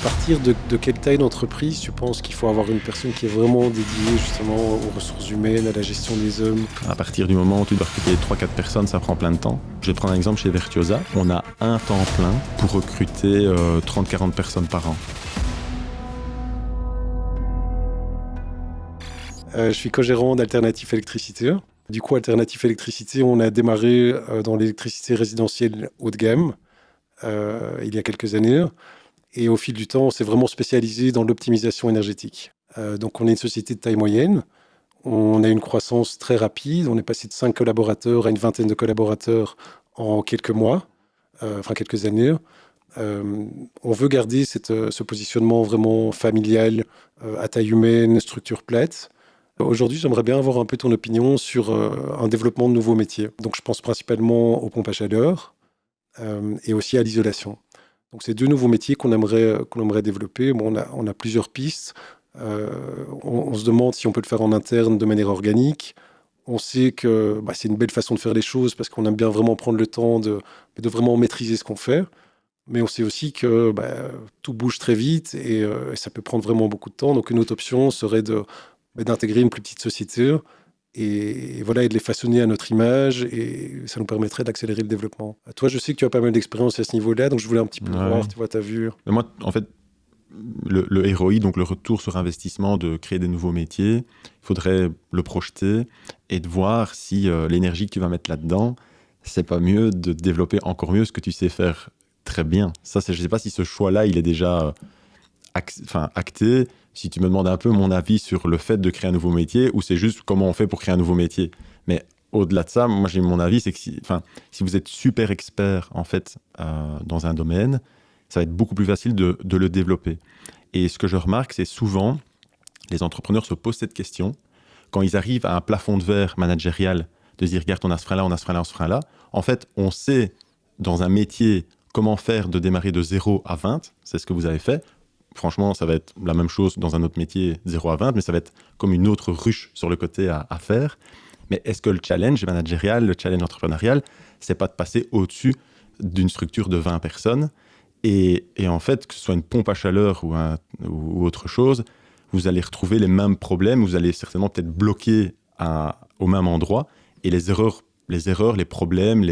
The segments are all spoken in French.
partir de quelle taille d'entreprise tu penses qu'il faut avoir une personne qui est vraiment dédiée justement aux ressources humaines, à la gestion des hommes? À partir du moment où tu dois recruter 3-4 personnes, ça prend plein de temps. Je vais prendre un exemple chez Virtuosa. On a un temps plein pour recruter 30-40 personnes par an. Je suis co-gérant d'Alternatif Électricité. Du coup, Alternatif Électricité, on a démarré dans l'électricité résidentielle haut de gamme il y a quelques années. Et au fil du temps, on s'est vraiment spécialisé dans l'optimisation énergétique. Donc, on est une société de taille moyenne. On a une croissance très rapide. On est passé de 5 collaborateurs à une vingtaine de collaborateurs en quelques mois, quelques années. On veut garder ce positionnement vraiment familial, à taille humaine, structure plate. Aujourd'hui, j'aimerais bien avoir un peu ton opinion sur un développement de nouveaux métiers. Donc, je pense principalement aux pompes à chaleur et aussi à l'isolation. Donc, c'est 2 nouveaux métiers qu'on aimerait développer. Bon, on a plusieurs pistes. On se demande si on peut le faire en interne de manière organique. On sait que c'est une belle façon de faire les choses parce qu'on aime bien vraiment prendre le temps de vraiment maîtriser ce qu'on fait. Mais on sait aussi que tout bouge très vite et ça peut prendre vraiment beaucoup de temps. Donc, une autre option serait d'intégrer une plus petite société et de les façonner à notre image, et ça nous permettrait d'accélérer le développement. Toi, je sais que tu as pas mal d'expérience à ce niveau-là, donc je voulais un petit peu voir, tu vois, ta vue. Mais moi, en fait, le ROI, donc le retour sur investissement de créer des nouveaux métiers, il faudrait le projeter et de voir si l'énergie que tu vas mettre là-dedans, c'est pas mieux de développer encore mieux ce que tu sais faire très bien. Ça, je sais pas si ce choix-là, il est déjà acté. Si tu me demandes un peu mon avis sur le fait de créer un nouveau métier, ou c'est juste comment on fait pour créer un nouveau métier. Mais au-delà de ça, moi, mon avis, c'est que si vous êtes super expert en fait, dans un domaine, ça va être beaucoup plus facile de le développer. Et ce que je remarque, c'est souvent, les entrepreneurs se posent cette question, quand ils arrivent à un plafond de verre managérial, de se dire, regarde, on a ce frein-là, on a ce frein-là, on a ce frein-là. En fait, on sait, dans un métier, comment faire de démarrer de 0 à 20, c'est ce que vous avez fait. Franchement, ça va être la même chose dans un autre métier, 0 à 20, mais ça va être comme une autre ruche sur le côté à faire. Mais est-ce que le challenge managérial, le challenge entrepreneurial, c'est pas de passer au-dessus d'une structure de 20 personnes et en fait, que ce soit une pompe à chaleur ou autre chose, vous allez retrouver les mêmes problèmes, vous allez certainement peut-être bloquer au même endroit, et les erreurs, les problèmes,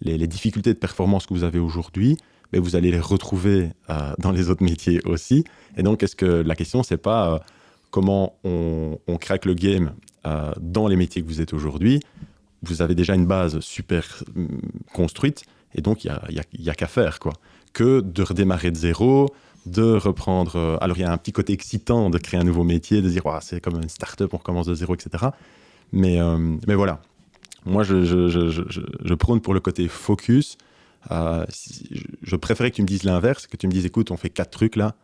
les difficultés de performance que vous avez aujourd'hui, mais vous allez les retrouver dans les autres métiers aussi. Et donc, est-ce que la question, c'est pas comment on craque le game dans les métiers que vous êtes aujourd'hui? Vous avez déjà une base super construite, et donc il y a qu'à faire, quoi. Que de redémarrer de zéro, de reprendre... alors, il y a un petit côté excitant de créer un nouveau métier, de dire c'est comme une start-up, on recommence de zéro, etc. Mais voilà. Moi, je prône pour le côté focus. Je préférais que tu me dises l'inverse, que tu me dises, écoute, on fait 4 trucs là,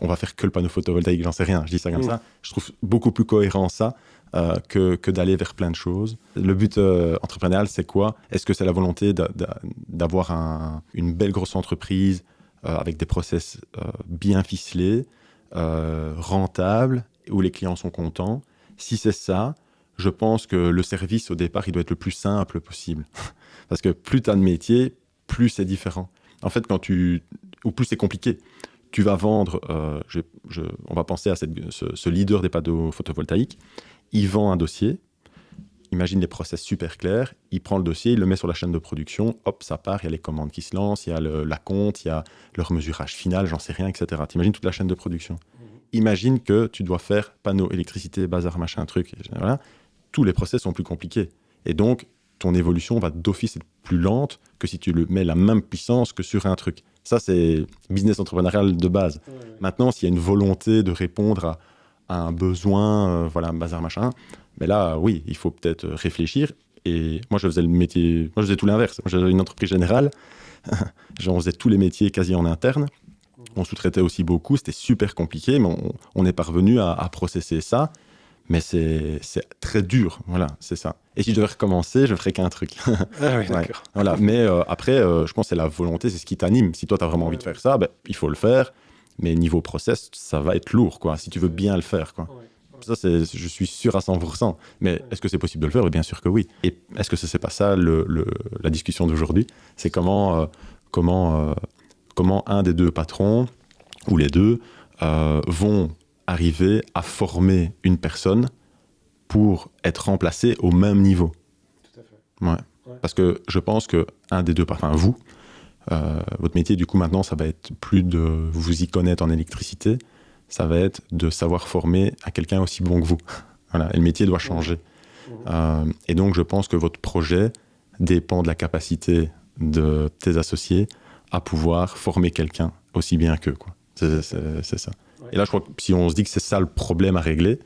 on va faire que le panneau photovoltaïque, j'en sais rien, je dis ça comme ça. Je trouve beaucoup plus cohérent ça que d'aller vers plein de choses. Le but entrepreneurial, c'est quoi? Est-ce que c'est la volonté d'avoir une belle grosse entreprise avec des process bien ficelés, rentables, où les clients sont contents? Si c'est ça, je pense que le service au départ, il doit être le plus simple possible. Parce que plus tu as de métier, plus c'est différent. En fait, ou plus c'est compliqué. Tu vas vendre, on va penser à ce leader des panneaux photovoltaïques, il vend un dossier, imagine des process super clairs, il prend le dossier, il le met sur la chaîne de production, hop, ça part, il y a les commandes qui se lancent, il y a la compte, il y a le remesurage final, j'en sais rien, etc. Tu imagines toute la chaîne de production. Imagine que tu dois faire panneau, électricité, bazar, machin, truc, voilà. Tous les process sont plus compliqués. Et donc, ton évolution va d'office être plus lente que si tu le mets la même puissance que sur un truc. Ça, c'est business entrepreneurial de base. Ouais. Maintenant, s'il y a une volonté de répondre à un besoin, bazar, machin, mais là, oui, il faut peut-être réfléchir. Et moi, je faisais tout l'inverse. Moi, j'avais une entreprise générale. On faisait tous les métiers quasi en interne. On sous-traitait aussi beaucoup. C'était super compliqué, mais on est parvenu à processer ça. Mais c'est très dur, voilà, c'est ça. Et si je devais recommencer, je ferais qu'un truc. Ah oui, d'accord. Voilà. Mais après, je pense que c'est la volonté, c'est ce qui t'anime. Si toi, tu as vraiment envie de faire ça, il faut le faire. Mais niveau process, ça va être lourd, quoi, si tu veux bien le faire, quoi. Ça, je suis sûr à 100%. Mais est-ce que c'est possible de le faire? Bien sûr que oui. Et est-ce que c'est pas ça la discussion d'aujourd'hui? C'est comment comment un des deux patrons, ou les deux, vont arriver à former une personne pour être remplacé au même niveau. Tout à fait. Ouais. Ouais. Parce que je pense qu'un des deux, enfin vous, votre métier du coup maintenant, ça va être plus de vous y connaître en électricité, ça va être de savoir former à quelqu'un aussi bon que vous. Voilà, et le métier doit changer. Et donc je pense que votre projet dépend de la capacité de tes associés à pouvoir former quelqu'un aussi bien qu'eux, quoi. C'est ça. Ouais. Et là, je crois que si on se dit que c'est ça le problème à régler,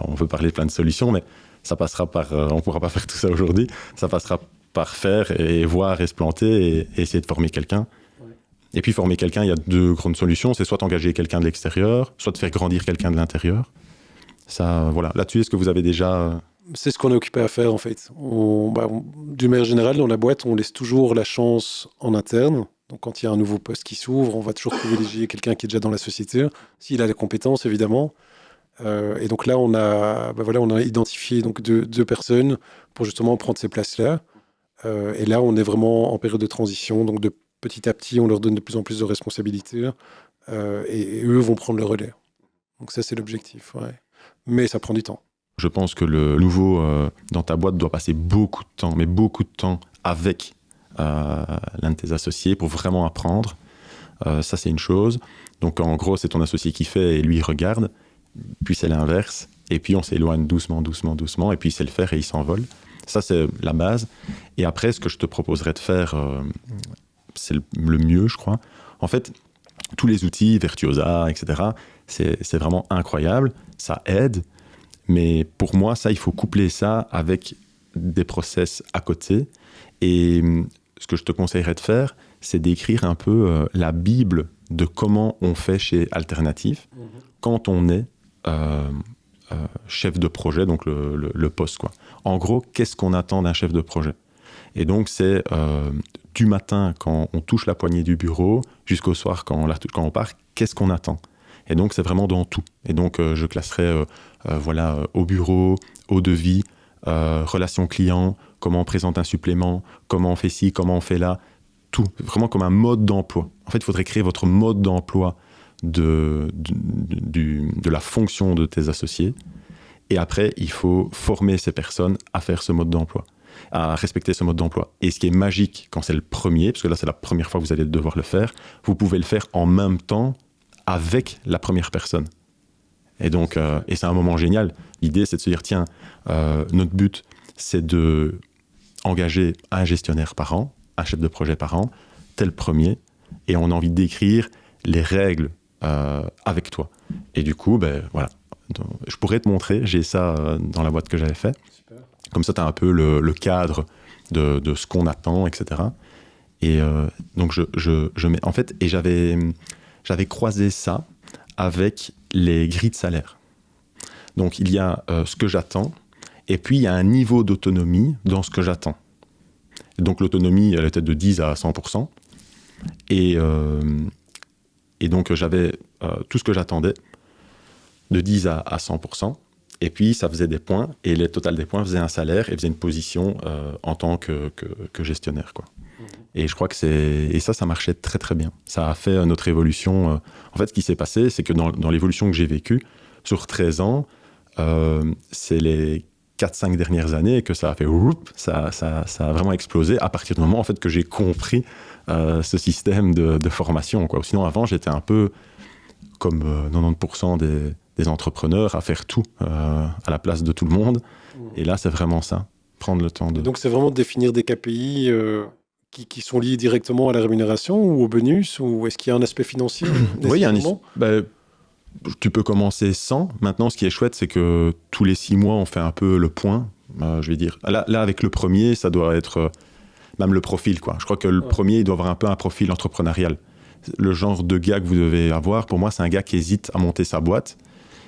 on peut parler de plein de solutions, mais ça passera par... on ne pourra pas faire tout ça aujourd'hui. Ça passera par faire et voir et se planter et essayer de former quelqu'un. Ouais. Et puis former quelqu'un, il y a deux grandes solutions. C'est soit engager quelqu'un de l'extérieur, soit de faire grandir quelqu'un de l'intérieur. Ça, voilà. Là-dessus, est-ce que vous avez déjà... C'est ce qu'on est occupé à faire, en fait. D'une manière générale, dans la boîte, on laisse toujours la chance en interne. Donc, quand il y a un nouveau poste qui s'ouvre, on va toujours privilégier quelqu'un qui est déjà dans la société, s'il a les compétences, évidemment. Et donc là, on a identifié donc deux personnes pour justement prendre ces places-là. Et là, on est vraiment en période de transition. Donc, de petit à petit, on leur donne de plus en plus de responsabilités. Et eux vont prendre le relais. Donc ça, c'est l'objectif. Ouais. Mais ça prend du temps. Je pense que le nouveau dans ta boîte doit passer beaucoup de temps, mais beaucoup de temps avec l'un de tes associés pour vraiment apprendre. Ça, c'est une chose. Donc, en gros, c'est ton associé qui fait et lui, il regarde. Puis, c'est l'inverse. Et puis, on s'éloigne doucement. Et puis, il sait le faire et il s'envole. Ça, c'est la base. Et après, ce que je te proposerais de faire, c'est le mieux, je crois. En fait, tous les outils, Virtuosa, etc., c'est vraiment incroyable. Ça aide. Mais pour moi, ça, il faut coupler ça avec des process à côté. Et ce que je te conseillerais de faire, c'est d'écrire un peu la Bible de comment on fait chez Alternatif quand on est chef de projet, donc le poste, quoi. En gros, qu'est-ce qu'on attend d'un chef de projet? Et donc, c'est du matin, quand on touche la poignée du bureau, jusqu'au soir, quand on part, qu'est-ce qu'on attend? Et donc, c'est vraiment dans tout. Et donc, je classerais au bureau, au devis, relation client, comment on présente un supplément, comment on fait ci, comment on fait là, tout. Vraiment comme un mode d'emploi. En fait, il faudrait créer votre mode d'emploi de la fonction de tes associés. Et après, il faut former ces personnes à faire ce mode d'emploi, à respecter ce mode d'emploi. Et ce qui est magique quand c'est le premier, parce que là, c'est la première fois que vous allez devoir le faire, vous pouvez le faire en même temps avec la première personne. Et donc, et c'est un moment génial. L'idée, c'est de se dire, tiens, notre but, c'est de engager un gestionnaire par an, un chef de projet par an, tel premier, et on a envie d'écrire les règles avec toi. Et du coup, voilà. Donc, je pourrais te montrer, j'ai ça dans la boîte que j'avais fait. Super. Comme ça, tu as un peu le cadre de ce qu'on attend, etc. Et donc, je mets... En fait, et j'avais croisé ça avec les grilles de salaire. Donc, il y a ce que j'attends, et puis il y a un niveau d'autonomie dans ce que j'attends. Donc, l'autonomie, elle était de 10 à 100%. Et donc, j'avais tout ce que j'attendais de 10 à 100%. Et puis, ça faisait des points, et le total des points faisait un salaire et faisait une position en tant que gestionnaire, quoi. Et je crois que ça marchait très très bien. Ça a fait notre évolution. En fait, ce qui s'est passé, c'est que dans l'évolution que j'ai vécue, sur 13 ans, c'est les 4-5 dernières années que ça a fait ça a vraiment explosé à partir du moment en fait, que j'ai compris ce système de formation, quoi. Sinon, avant, j'étais un peu comme 90% des entrepreneurs à faire tout à la place de tout le monde. Et là, c'est vraiment ça. Prendre le temps de... Donc, c'est vraiment définir des KPI... Qui sont liés directement à la rémunération ou au bonus, ou est-ce qu'il y a un aspect financier? Oui, il y a tu peux commencer sans. Maintenant, ce qui est chouette, c'est que tous les 6 mois, on fait un peu le point. Je vais dire, là, avec le premier, ça doit être même le profil, quoi. Je crois que le premier, il doit avoir un peu un profil entrepreneurial. Le genre de gars que vous devez avoir, pour moi, c'est un gars qui hésite à monter sa boîte.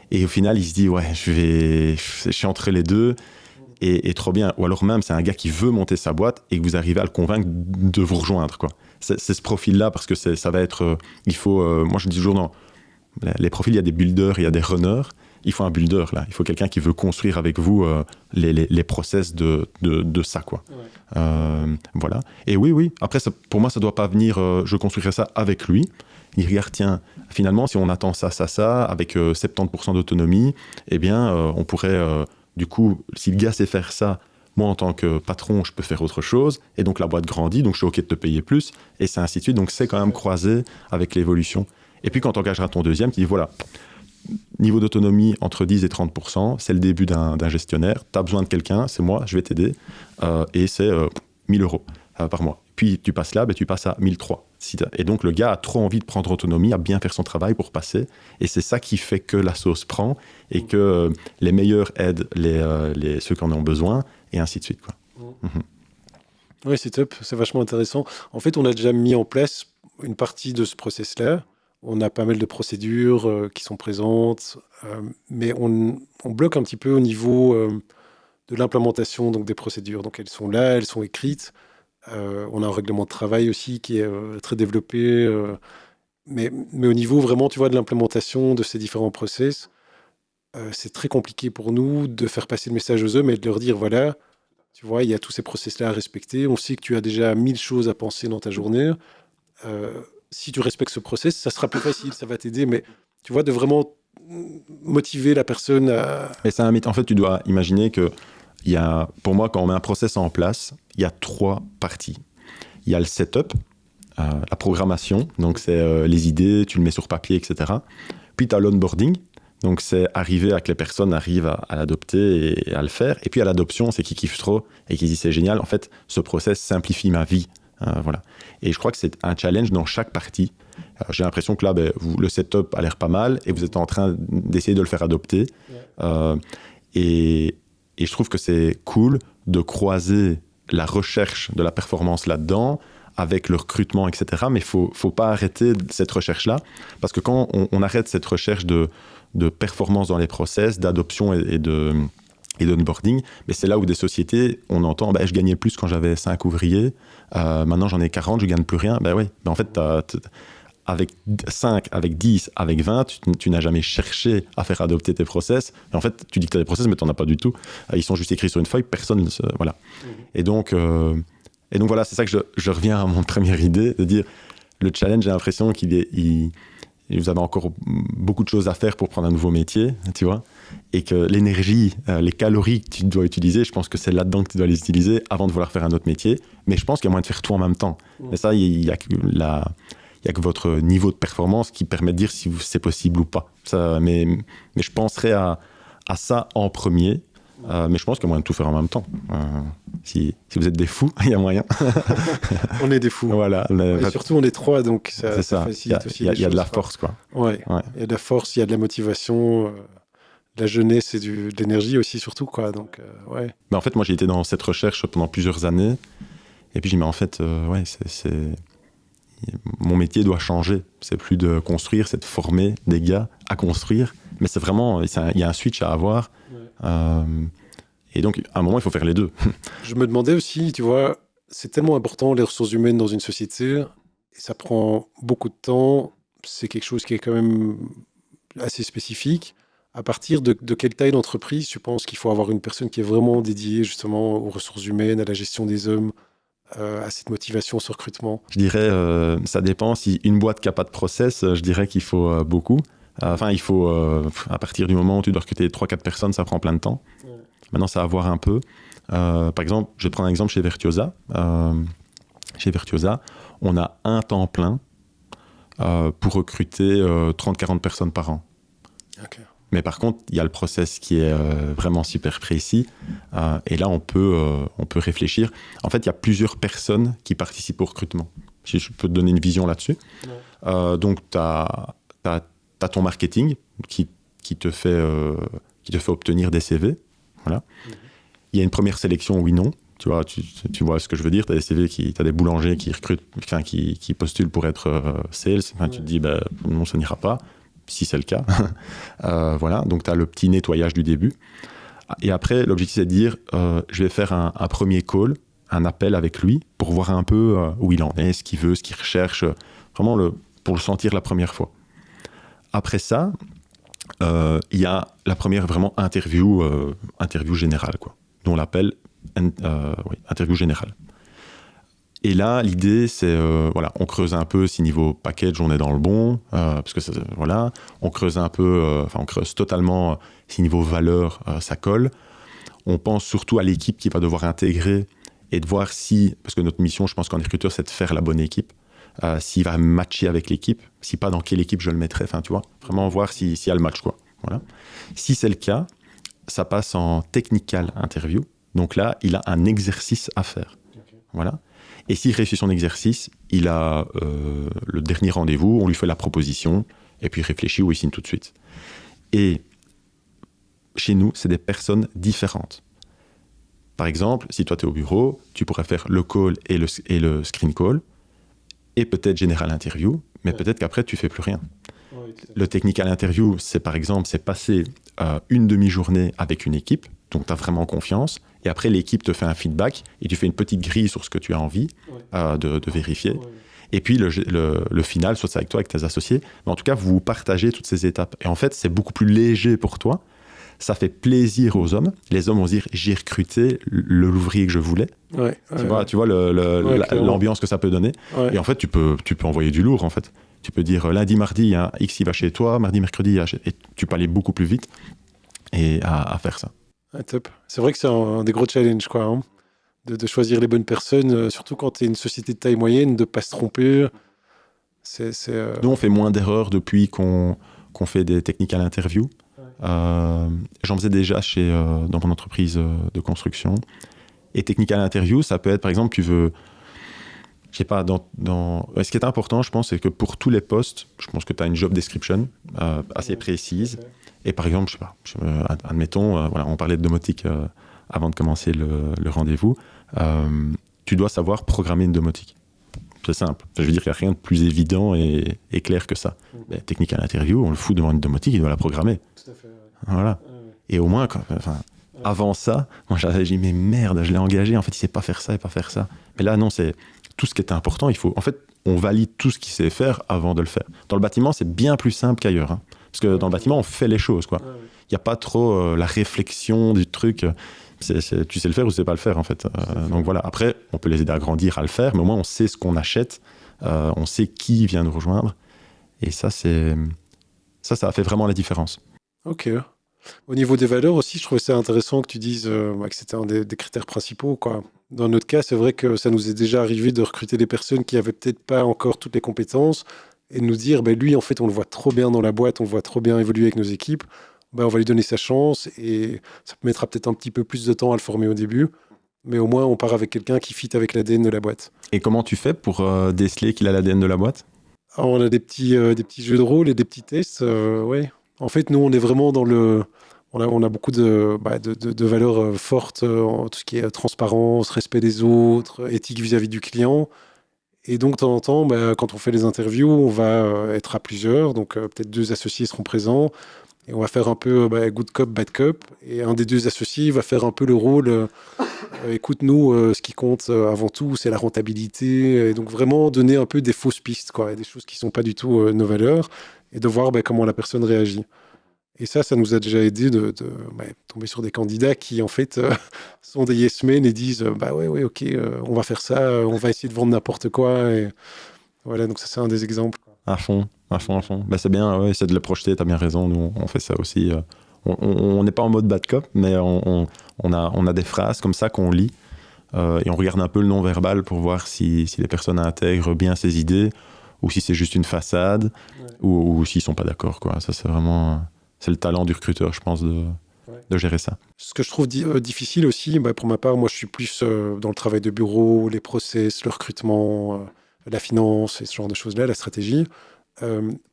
Et au final, il se dit, ouais, je suis entre les deux. Et trop bien. Ou alors même, c'est un gars qui veut monter sa boîte et que vous arrivez à le convaincre de vous rejoindre, quoi. C'est ce profil-là, parce que ça va être... il faut... moi, je dis toujours, dans les profils, il y a des builders, il y a des runners. il faut un builder, là. Il faut quelqu'un qui veut construire avec vous les process de ça, quoi. Ouais. Voilà. Et oui. Après, pour moi, ça ne doit pas venir... je construirai ça avec lui. Il regarde, tiens, finalement, si on attend ça, avec 70% d'autonomie, eh bien, on pourrait... du coup, si le gars sait faire ça, moi, en tant que patron, je peux faire autre chose. Et donc, la boîte grandit, donc je suis OK de te payer plus. Et c'est ainsi de suite. Donc, c'est quand même croisé avec l'évolution. Et puis, quand tu engageras ton deuxième, tu dis, voilà... Niveau d'autonomie entre 10 et 30%, c'est le début d'un gestionnaire. Tu as besoin de quelqu'un, c'est moi, je vais t'aider. Et c'est 1 000 € par mois. Puis tu passes là, tu passes à 1 300. Et donc le gars a trop envie de prendre autonomie, a bien faire son travail pour passer. Et c'est ça qui fait que la sauce prend et que les meilleurs aident ceux qui en ont besoin et ainsi de suite, quoi. Oui, c'est top, c'est vachement intéressant. En fait, on a déjà mis en place une partie de ce process-là. On a pas mal de procédures qui sont présentes, mais on bloque un petit peu au niveau de l'implémentation donc, des procédures. Donc elles sont là, elles sont écrites. On a un règlement de travail aussi qui est très développé. Mais au niveau vraiment, tu vois, de l'implémentation de ces différents process, c'est très compliqué pour nous de faire passer le message aux hommes et de leur dire, voilà, tu vois, il y a tous ces process-là à respecter. On sait que tu as déjà 1000 choses à penser dans ta journée. Si tu respectes ce process, ça sera plus facile, ça va t'aider. Mais tu vois, de vraiment motiver la personne à... Mais c'est en fait, tu dois imaginer que pour moi, quand on met un process en place, il y a 3 parties. Il y a le setup, la programmation, donc c'est les idées, tu le mets sur papier, etc. Puis tu as l'onboarding, donc c'est arriver à que les personnes arrivent à l'adopter et à le faire. Et puis à l'adoption, c'est qui kiffe trop et qui dit c'est génial, en fait, ce process simplifie ma vie. Voilà. Et je crois que c'est un challenge dans chaque partie. J'ai l'impression que là, le setup a l'air pas mal et vous êtes en train d'essayer de le faire adopter. Ouais. Et je trouve que c'est cool de croiser la recherche de la performance là-dedans avec le recrutement, etc. Mais il ne faut pas arrêter cette recherche-là. Parce que quand on arrête cette recherche de performance dans les process, d'adoption et d'onboarding, mais c'est là où des sociétés, on entend je gagnais plus quand j'avais 5 ouvriers, maintenant j'en ai 40, je ne gagne plus rien. En fait, avec 5, avec 10, avec 20, tu n'as jamais cherché à faire adopter tes process. Et en fait, tu dis que tu as des process, mais tu n'en as pas du tout. Ils sont juste écrits sur une feuille, personne ne se... Voilà. Et donc voilà, c'est ça que je reviens à mon première idée, de dire, le challenge, j'ai l'impression vous avez encore beaucoup de choses à faire pour prendre un nouveau métier, tu vois, et que l'énergie, les calories que tu dois utiliser, je pense que c'est là-dedans que tu dois les utiliser avant de vouloir faire un autre métier. Mais je pense qu'il y a moyen de faire tout en même temps. Mais ça, il y a que votre niveau de performance qui permet de dire si c'est possible ou pas. Ça, mais je penserais à ça en premier. Mais je pense qu'il y a moyen de tout faire en même temps. Si vous êtes des fous, il y a moyen. On est des fous. Voilà. Et surtout, on est 3, donc ça facilite aussi les choses. Il y a de la force, quoi. Ouais. Il y a de la force, il y a de la motivation, de la jeunesse et de l'énergie aussi, surtout, quoi. Donc, ouais. Mais en fait, moi, j'ai été dans cette recherche pendant plusieurs années. Et puis, j'ai dit, mais en fait, mon métier doit changer. C'est plus de construire, c'est de former des gars à construire. Mais c'est vraiment, il y a un switch à avoir. Ouais. Et donc, à un moment, il faut faire les deux. Je me demandais aussi, tu vois, c'est tellement important, les ressources humaines dans une société. Et ça prend beaucoup de temps. C'est quelque chose qui est quand même assez spécifique. À partir de quelle taille d'entreprise tu penses qu'il faut avoir une personne qui est vraiment dédiée justement aux ressources humaines, à la gestion des hommes, à cette motivation, ce recrutement? Je dirais, ça dépend. Si une boîte qui n'a pas de process, je dirais qu'il faut beaucoup. Enfin, il faut, à partir du moment où tu dois recruter 3-4 personnes, ça prend plein de temps. Ouais. Maintenant, ça va voir un peu. Par exemple, je vais prendre un exemple chez Virtuosa. Chez Virtuosa, on a un temps plein pour recruter 30-40 personnes par an. Okay. Mais par contre, il y a le process qui est vraiment super précis. Et là, on peut réfléchir. En fait, il y a plusieurs personnes qui participent au recrutement. Si je peux te donner une vision là-dessus. Ouais. Donc, tu as ton marketing qui te fait obtenir des CV. Voilà. Il y a une première sélection, oui-non. Tu vois ce que je veux dire. Tu as des CV, tu as des boulangers qui recrutent, qui postulent pour être sales. Ouais. Tu te dis, non, ça n'ira pas. Si c'est le cas. Voilà, donc tu as le petit nettoyage du début. Et après, l'objectif, c'est de dire, je vais faire un premier call, un appel avec lui, pour voir un peu où il en est, ce qu'il veut, ce qu'il recherche, vraiment pour le sentir la première fois. Après ça, il y a la première vraiment interview générale, quoi. Nous, on l'appelle interview générale. Et là, l'idée, c'est, on creuse un peu si niveau package, on est dans le bon, parce que on creuse un peu, on creuse totalement si niveau valeur, ça colle. On pense surtout à l'équipe qui va devoir intégrer et de voir si, parce que notre mission, je pense qu'en recruteur, c'est de faire la bonne équipe, s'il va matcher avec l'équipe, si pas, dans quelle équipe je le mettrai, tu vois, vraiment voir s'il y a le match, quoi. Voilà. Si c'est le cas, ça passe en technical interview. Donc là, il a un exercice à faire. Okay. Voilà. Et s'il réussit son exercice, il a le dernier rendez-vous, on lui fait la proposition, et puis il réfléchit ou il signe tout de suite. Et chez nous, c'est des personnes différentes. Par exemple, si toi, tu es au bureau, tu pourrais faire le call et le screen call, et peut-être général interview, mais peut-être qu'après, tu ne fais plus rien. Le technical interview, c'est par exemple, c'est passer une demi-journée avec une équipe, donc tu as vraiment confiance, et après l'équipe te fait un feedback, et tu fais une petite grille sur ce que tu as envie de vérifier. Et puis le final, soit c'est avec toi, avec tes associés, mais en tout cas, vous partagez toutes ces étapes. Et en fait, c'est beaucoup plus léger pour toi, ça fait plaisir aux hommes. Les hommes vont se dire, j'ai recruté l'ouvrier que je voulais. Tu vois l'ambiance que ça peut donner. Et en fait, tu peux envoyer du lourd, en fait. Tu peux dire lundi, mardi, hein, X il va chez toi, mardi, mercredi, et tu peux aller beaucoup plus vite et à faire ça. Top. C'est vrai que c'est un des gros challenges, quoi, hein, de choisir les bonnes personnes, surtout quand tu es une société de taille moyenne, de ne pas se tromper. Nous, on fait moins d'erreurs depuis qu'on fait des technical interviews. J'en faisais déjà dans mon entreprise de construction. Et technical interview, ça peut être, par exemple, tu veux... Je sais pas, ce qui est important, je pense, c'est que pour tous les postes, je pense que tu as une job description assez précise. Okay. Et par exemple, je sais pas, admettons, on parlait de domotique avant de commencer le rendez-vous. Tu dois savoir programmer une domotique. C'est simple. Je veux dire qu'il n'y a rien de plus évident et clair que ça. Mais technical interview, on le fout devant une domotique, il doit la programmer. Tout à fait, ouais. Voilà. Et au moins, avant ça, moi j'avais dit, mais merde, je l'ai engagé, en fait, il ne sait pas faire ça et pas faire ça. Mais là, non, c'est tout ce qui était important. En fait, on valide tout ce qu'il sait faire avant de le faire. Dans le bâtiment, c'est bien plus simple qu'ailleurs. Hein, parce que dans le bâtiment, on fait les choses, quoi. Il n'y a pas trop la réflexion du truc. Tu sais le faire ou tu ne sais pas le faire, en fait. Donc voilà. Après, on peut les aider à grandir, à le faire, mais au moins, on sait ce qu'on achète. On sait qui vient nous rejoindre. Et ça a fait vraiment la différence. Ok. Au niveau des valeurs aussi, je trouvais ça intéressant que tu dises que c'était un des critères principaux, quoi. Dans notre cas, c'est vrai que ça nous est déjà arrivé de recruter des personnes qui n'avaient peut-être pas encore toutes les compétences et de nous dire, lui, en fait, on le voit trop bien dans la boîte, on le voit trop bien évoluer avec nos équipes, on va lui donner sa chance et ça mettra peut-être un petit peu plus de temps à le former au début, mais au moins, on part avec quelqu'un qui fit avec l'ADN de la boîte. Et comment tu fais pour déceler qu'il a l'ADN de la boîte ? Alors, on a des petits jeux de rôle et des petits tests, ouais. En fait, nous, on est vraiment dans on a beaucoup de valeurs fortes, en tout ce qui est transparence, respect des autres, éthique vis-à-vis du client. Et donc, de temps en temps, quand on fait les interviews, on va être à plusieurs. Donc, peut-être 2 associés seront présents. Et on va faire un peu good cop, bad cop. Et un des 2 associés va faire un peu le rôle écoute, nous, ce qui compte avant tout, c'est la rentabilité. Et donc, vraiment donner un peu des fausses pistes, quoi, et des choses qui ne sont pas du tout nos valeurs. Et de voir comment la personne réagit. Et ça nous a déjà aidé de tomber sur des candidats qui, en fait, sont des yes men et disent ouais, ok, on va faire ça, on va essayer de vendre n'importe quoi. Et voilà, donc ça, c'est un des exemples. À fond. C'est bien, ouais, c'est de le projeter, tu as bien raison. Nous, on fait ça aussi. On n'est pas en mode bad cop, mais on a des phrases comme ça qu'on lit et on regarde un peu le non-verbal pour voir si les personnes intègrent bien ces idées ou si c'est juste une façade ou s'ils ne sont pas d'accord, quoi. Ça, c'est vraiment... C'est le talent du recruteur, je pense, de gérer ça. Ce que je trouve difficile aussi, pour ma part, moi, je suis plus dans le travail de bureau, les process, le recrutement, la finance et ce genre de choses-là, la stratégie.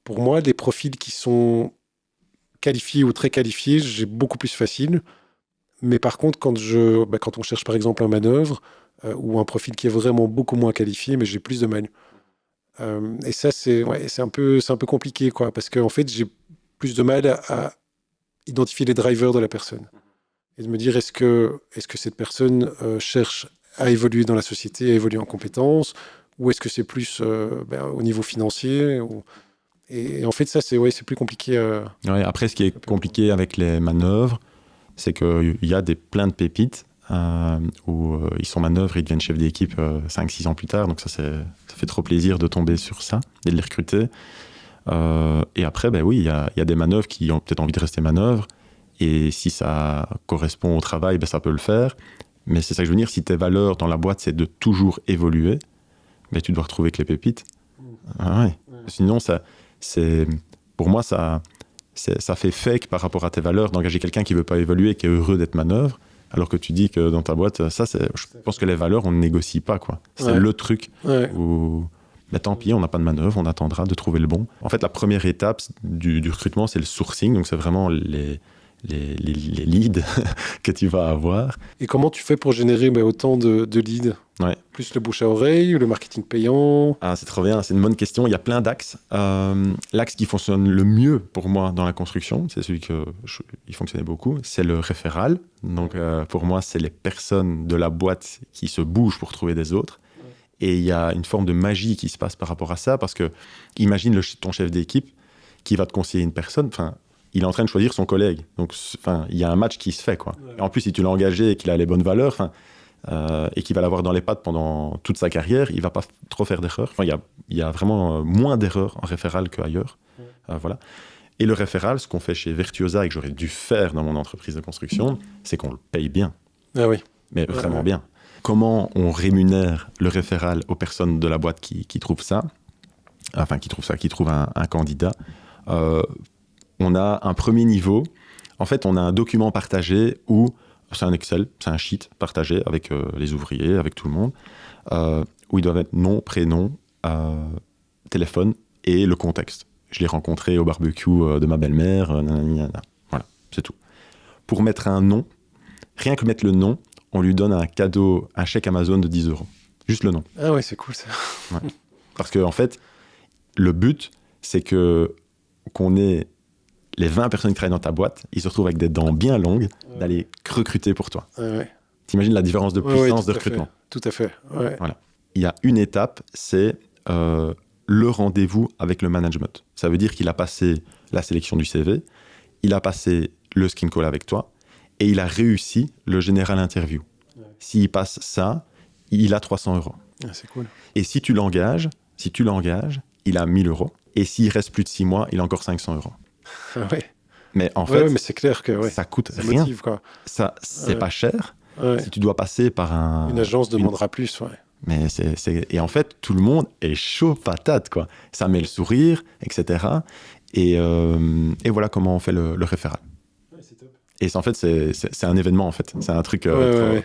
Pour moi, les profils qui sont qualifiés ou très qualifiés, j'ai beaucoup plus facile. Mais par contre, quand on cherche, par exemple, un manœuvre ou un profil qui est vraiment beaucoup moins qualifié, mais j'ai plus de mal. Et ça, c'est un peu compliqué, quoi, parce qu'en fait, j'ai plus de mal à identifier les drivers de la personne et de me dire est-ce que cette personne cherche à évoluer dans la société, à évoluer en compétences, ou est-ce que c'est plus au niveau financier Et en fait, ça, c'est plus compliqué. Ouais, après, ce qui est compliqué avec les manœuvres, c'est qu'il y a plein de pépites où ils sont manœuvres, ils deviennent chefs d'équipe 5-6 ans plus tard. Donc ça fait trop plaisir de tomber sur ça et de les recruter. Et après, oui, il y a des manœuvres qui ont peut-être envie de rester manœuvres. Et si ça correspond au travail, ça peut le faire. Mais c'est ça que je veux dire, si tes valeurs dans la boîte, c'est de toujours évoluer, tu dois retrouver que les pépites. Ah ouais. Sinon, pour moi, ça fait fake par rapport à tes valeurs d'engager quelqu'un qui ne veut pas évoluer, qui est heureux d'être manœuvre, alors que tu dis que dans ta boîte, je pense que les valeurs, on ne négocie pas, quoi. C'est le truc où... tant pis, on n'a pas de manœuvre, on attendra de trouver le bon. En fait, la première étape du recrutement, c'est le sourcing. Donc, c'est vraiment les leads que tu vas avoir. Et comment tu fais pour générer autant de leads ? Plus le bouche à oreille, le marketing payant ? C'est trop bien, c'est une bonne question. Il y a plein d'axes. L'axe qui fonctionne le mieux pour moi dans la construction, c'est celui qui fonctionnait beaucoup, c'est le référal. Donc, pour moi, c'est les personnes de la boîte qui se bougent pour trouver des autres. Et il y a une forme de magie qui se passe par rapport à ça, parce que imagine ton chef d'équipe qui va te conseiller une personne, il est en train de choisir son collègue. Donc, il y a un match qui se fait, quoi. Et en plus, si tu l'as engagé et qu'il a les bonnes valeurs, et qu'il va l'avoir dans les pattes pendant toute sa carrière, il ne va pas trop faire d'erreurs. Il y a vraiment moins d'erreurs en référal qu'ailleurs. Voilà. Et le référal, ce qu'on fait chez Virtuosa et que j'aurais dû faire dans mon entreprise de construction, c'est qu'on le paye bien. Ah oui. Mais vraiment bien. Comment on rémunère le référal aux personnes de la boîte qui trouvent ça, qui trouvent un candidat. On a un premier niveau. En fait, on a un document partagé où c'est un Excel, c'est un sheet partagé avec les ouvriers, avec tout le monde, où ils doivent être nom, prénom, téléphone et le contexte. Je l'ai rencontré au barbecue de ma belle-mère, voilà, c'est tout. Pour mettre un nom, rien que mettre le nom, on lui donne un cadeau, un chèque Amazon de 10 €. Juste le nom. Ah ouais, c'est cool ça. Ouais. Parce que, en fait, le but, c'est qu'on ait les 20 personnes qui travaillent dans ta boîte, ils se retrouvent avec des dents bien longues, d'aller recruter pour toi. T'imagines la différence de puissance de recrutement. Tout à fait. Ouais. Voilà. Il y a une étape, c'est le rendez-vous avec le management. Ça veut dire qu'il a passé la sélection du CV, il a passé le screen call avec toi, et il a réussi le général interview. S'il passe ça, il a 300 €. C'est cool. Et si tu l'engages, il a 1 000 €. Et s'il reste plus de 6 mois, il a encore 500 €. Ah ouais. Mais en fait, mais c'est clair que ça coûte ça rien. Motive, quoi. Ça, c'est pas cher. Ouais. Si tu dois passer par Une agence demandera plus, ouais. Mais et en fait, tout le monde est chaud patate, quoi. Ça met le sourire, etc. Et voilà comment on fait le référal. C'est top. Et en fait, c'est un événement, en fait. C'est un truc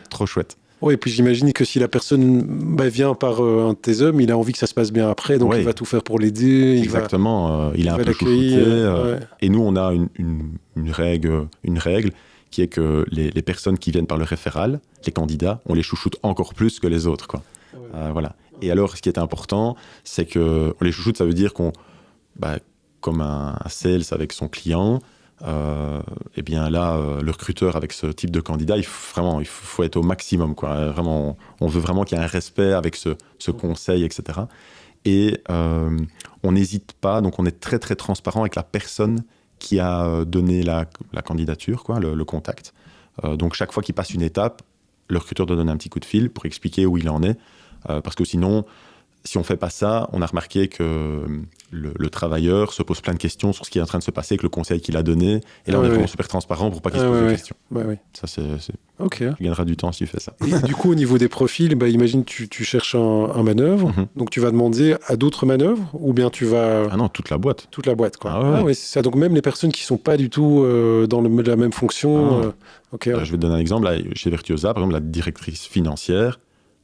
trop chouette. Oui, et puis j'imagine que si la personne vient par un de tes hommes, il a envie que ça se passe bien après, donc il va tout faire pour l'aider. Exactement, il est un peu chouchouté. Et nous, on a une règle qui est que les personnes qui viennent par le référal, les candidats, on les chouchoute encore plus que les autres, quoi. Voilà. Et alors, ce qui est important, c'est qu'on les chouchoute, ça veut dire qu'on, comme un sales avec son client, et bien là, le recruteur avec ce type de candidat, il faut être au maximum, quoi. Vraiment, on veut vraiment qu'il y ait un respect avec ce conseil, etc. Et on n'hésite pas, donc on est très très transparent avec la personne qui a donné la candidature, quoi, le contact. Donc chaque fois qu'il passe une étape, le recruteur doit donner un petit coup de fil pour expliquer où il en est, parce que sinon, si on fait pas ça, on a remarqué que le travailleur se pose plein de questions sur ce qui est en train de se passer avec le conseil qu'il a donné. Et là, on est vraiment super transparent pour pas qu'il se pose de questions. Ça, Ok. Tu gagneras du temps si tu fais ça. Et du coup, au niveau des profils, imagine tu cherches un manœuvre, donc tu vas demander à d'autres manœuvres, ou bien tu vas... Ah non, toute la boîte. Toute la boîte, quoi. Ah ouais, c'est ça. Donc même les personnes qui sont pas du tout dans la même fonction... Je vais te donner un exemple. Là, chez Virtuosa, par exemple, la directrice financière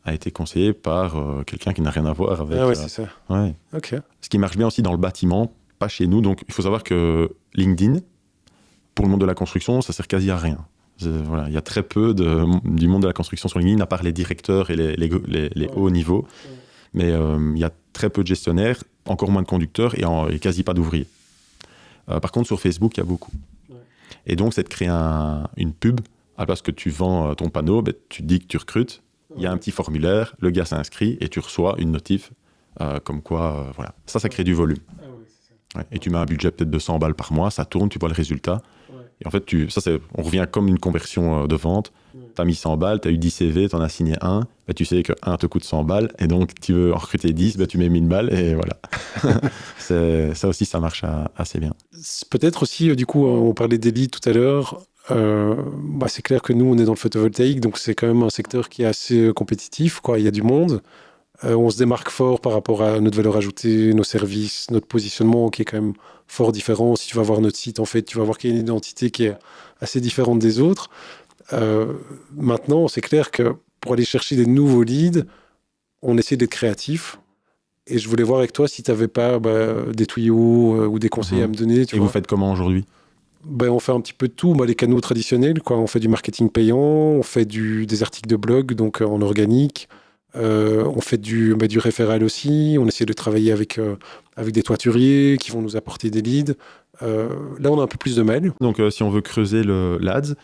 a été conseillée par quelqu'un qui n'a rien à voir avec... Ah ouais, c'est ça. Ouais. Ok. Ce qui marche bien aussi dans le bâtiment, pas chez nous. Donc, il faut savoir que LinkedIn, pour le monde de la construction, ça sert quasi à rien. Voilà, il y a très peu du monde de la construction sur LinkedIn, à part les directeurs et les hauts niveaux. Mais il y a très peu de gestionnaires, encore moins de conducteurs et quasi pas d'ouvriers. Par contre, sur Facebook, il y a beaucoup. Et donc, c'est de créer une pub. À la place que tu vends ton panneau, tu dis que tu recrutes. Il y a un petit formulaire, le gars s'inscrit et tu reçois une notif comme quoi, voilà. Ça crée du volume. Ouais. Et tu mets un budget peut-être de 100 balles par mois, ça tourne, tu vois le résultat. Ouais. Et en fait, on revient comme une conversion de vente. Ouais. Tu as mis 100 balles, tu as eu 10 CV, tu en as signé un. Bah, tu sais que un te coûte 100 balles. Et donc, tu veux en recruter 10, bah, tu mets 1000 balles. Et voilà. Ça aussi, ça marche assez bien. Peut-être aussi, du coup, on parlait des leads tout à l'heure. C'est clair que nous, on est dans le photovoltaïque, donc c'est quand même un secteur qui est assez compétitif, quoi. Il y a du monde. On se démarque fort par rapport à notre valeur ajoutée, nos services, notre positionnement qui est quand même fort différent. Si tu vas voir notre site, en fait, tu vas voir qu'il y a une identité qui est assez différente des autres. Maintenant, c'est clair que pour aller chercher des nouveaux leads, on essaie d'être créatif. Et je voulais voir avec toi si tu n'avais pas des tuyaux ou des conseils à me donner. Et vous faites comment aujourd'hui ? On fait un petit peu de tout. Les canaux traditionnels, quoi. On fait du marketing payant, on fait des articles de blog, donc en organique. On fait du référal aussi. On essaie de travailler avec des toituriers qui vont nous apporter des leads. Là, on a un peu plus de mal. Donc, si on veut creuser l'ADS,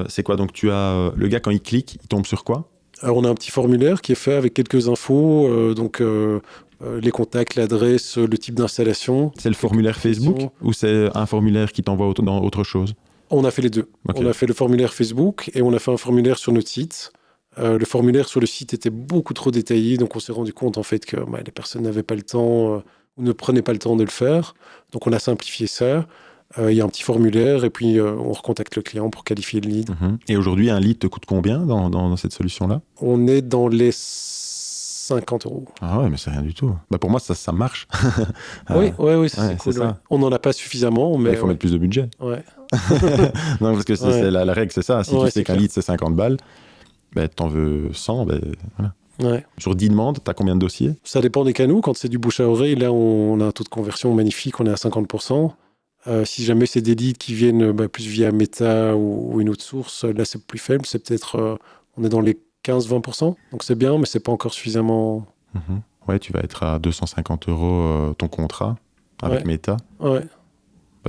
c'est quoi ? Donc, tu as le gars, quand il clique, il tombe sur quoi ? Alors, on a un petit formulaire qui est fait avec quelques infos. Les contacts, l'adresse, le type d'installation. C'est le formulaire Facebook ou c'est un formulaire qui t'envoie dans autre chose ? On a fait les deux. Okay. On a fait le formulaire Facebook et on a fait un formulaire sur notre site. Le formulaire sur le site était beaucoup trop détaillé, donc on s'est rendu compte en fait que les personnes n'avaient pas le temps ou ne prenaient pas le temps de le faire. Donc on a simplifié ça. Il y a un petit formulaire et puis on recontacte le client pour qualifier le lead. Et aujourd'hui, un lead te coûte combien dans cette solution-là ? On est dans les 50 €. Ah ouais, mais c'est rien du tout. Pour moi, ça marche. Oui, c'est cool. Ça. Ouais. On n'en a pas suffisamment, mais... Il faut mettre plus de budget. Ouais. Non, parce que c'est la règle, c'est ça. Si tu sais qu'un lead, c'est 50 balles, t'en veux 100, voilà. Ouais. Sur 10 demandes, tu as combien de dossiers ? Ça dépend des canaux. Quand c'est du bouche à oreille, là, on a un taux de conversion magnifique, on est à 50%. Si jamais c'est des leads qui viennent plus via Meta ou une autre source, là, c'est plus faible. C'est peut-être... on est dans les 15-20%. Donc, c'est bien, mais c'est pas encore suffisamment... Ouais, tu vas être à 250 € ton contrat avec Meta. Ouais.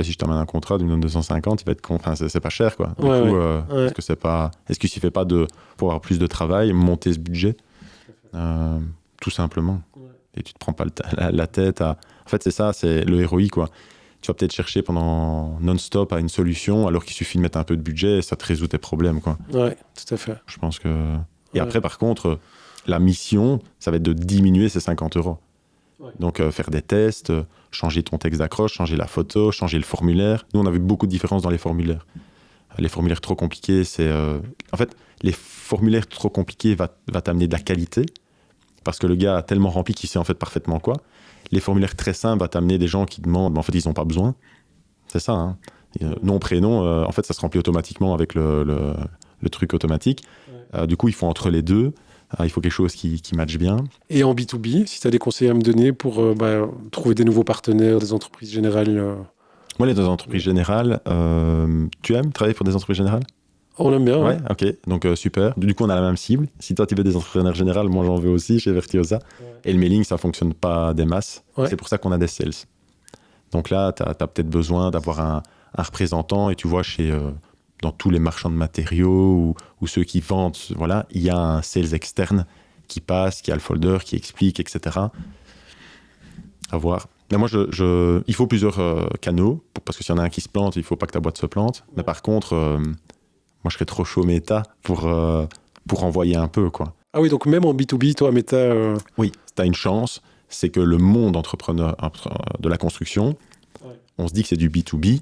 Si je t'amène un contrat, tu me donnes 250, il va être c'est pas cher, quoi. Du coup, est-ce que c'est pas... Est-ce qu'il suffit pas pour avoir plus de travail, monter ce budget tout simplement. Ouais. Et tu te prends pas la tête à... En fait, c'est ça, c'est le ROI, quoi. Tu vas peut-être chercher pendant non-stop à une solution, alors qu'il suffit de mettre un peu de budget et ça te résout tes problèmes, quoi. Ouais, tout à fait. Je pense que... Et après, par contre, la mission, ça va être de diminuer ces 50 €. Ouais. Donc, faire des tests, changer ton texte d'accroche, changer la photo, changer le formulaire. Nous, on a vu beaucoup de différences dans les formulaires. Les formulaires trop compliqués, c'est... En fait, les formulaires trop compliqués va t'amener de la qualité, parce que le gars a tellement rempli qu'il sait en fait parfaitement quoi. Les formulaires très simples va t'amener des gens qui demandent, mais en fait, ils n'ont pas besoin. C'est ça, hein. Nom, prénom, en fait, ça se remplit automatiquement avec le truc automatique. Ouais. Du coup, il faut entre les deux. Il faut quelque chose qui matche bien. Et en B2B, si tu as des conseils à me donner pour trouver des nouveaux partenaires, des entreprises générales Moi, les entreprises générales, tu aimes travailler pour des entreprises générales ? On aime bien, ouais. Ok, donc super. Du coup, on a la même cible. Si toi, tu veux des entrepreneurs généraux, moi, j'en veux aussi chez Vertiosa. Ouais. Et le mailing, ça ne fonctionne pas des masses. Ouais. C'est pour ça qu'on a des sales. Donc là, tu as peut-être besoin d'avoir un représentant et tu vois, dans tous les marchands de matériaux ou ceux qui vendent, voilà, il y a un sales externe qui passe, qui a le folder, qui explique, etc. À voir. Mais moi, il faut plusieurs canaux, parce que s'il y en a un qui se plante, il ne faut pas que ta boîte se plante. Ouais. Mais par contre, moi, je serais trop chaud Meta pour envoyer un peu, quoi. Ah oui, donc même en B2B, toi, Meta... Oui, tu as une chance, c'est que le monde entrepreneur de la construction, on se dit que c'est du B2B,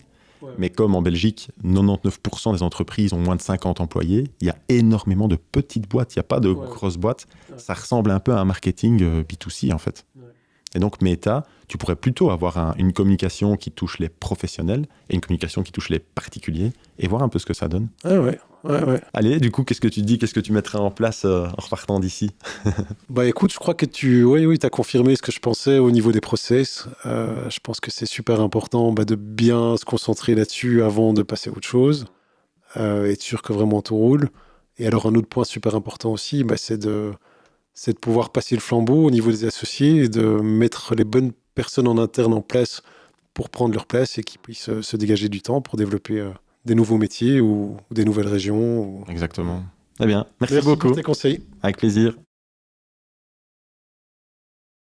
mais comme en Belgique, 99% des entreprises ont moins de 50 employés, il y a énormément de petites boîtes, il n'y a pas de grosses boîtes. Ça ressemble un peu à un marketing B2C, en fait. Et donc, Meta, tu pourrais plutôt avoir une communication qui touche les professionnels et une communication qui touche les particuliers et voir un peu ce que ça donne. Ah ouais. Allez, du coup, qu'est-ce que tu dis ? Qu'est-ce que tu mettrais en place en repartant d'ici ? Écoute, je crois que tu as confirmé ce que je pensais au niveau des process. Je pense que c'est super important de bien se concentrer là-dessus avant de passer à autre chose. Être sûr que vraiment tout roule. Et alors, un autre point super important aussi, c'est de pouvoir passer le flambeau au niveau des associés et de mettre les bonnes personnes en interne en place pour prendre leur place et qu'ils puissent se dégager du temps pour développer des nouveaux métiers ou des nouvelles régions. Exactement. Très bien. Merci beaucoup pour tes conseils. Avec plaisir.